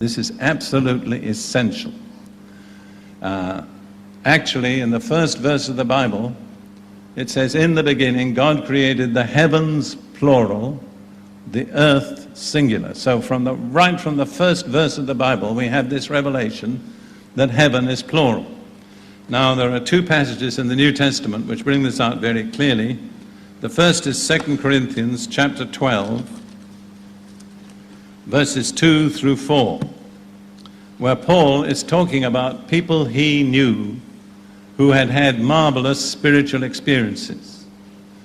This is absolutely essential. Actually, in the first verse of the Bible, it says, in the beginning, God created the heavens, plural, the earth, singular. So right from the first verse of the Bible, we have this revelation that heaven is plural. Now, there are two passages in the New Testament which bring this out very clearly. The first is 2 Corinthians chapter 12, verses 2 through 4, where Paul is talking about people he knew who had had marvelous spiritual experiences.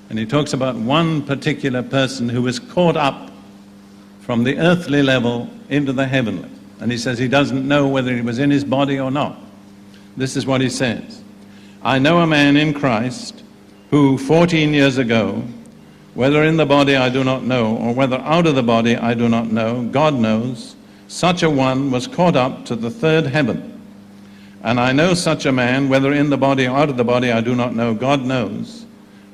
And he talks about one particular person who was caught up from the earthly level into the heavenly. And he says he doesn't know whether he was in his body or not. This is what he says. I know a man in Christ who 14 years ago, whether in the body I do not know, or whether out of the body I do not know, God knows, such a one was caught up to the third heaven. And I know such a man, whether in the body or out of the body I do not know, God knows,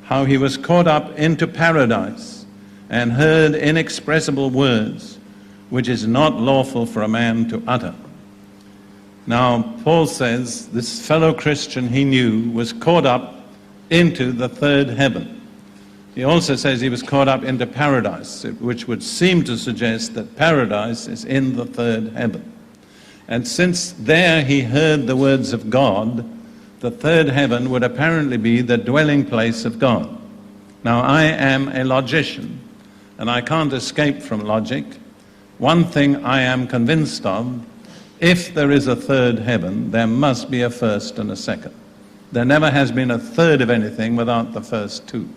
how he was caught up into paradise and heard inexpressible words, which is not lawful for a man to utter. Now, Paul says this fellow Christian he knew was caught up into the third heaven. He also says he was caught up into paradise, which would seem to suggest that paradise is in the third heaven. And since there he heard the words of God, the third heaven would apparently be the dwelling place of God. Now, I am a logician, and I can't escape from logic. One thing I am convinced of, if there is a third heaven, there must be a first and a second. There never has been a third of anything without the first two.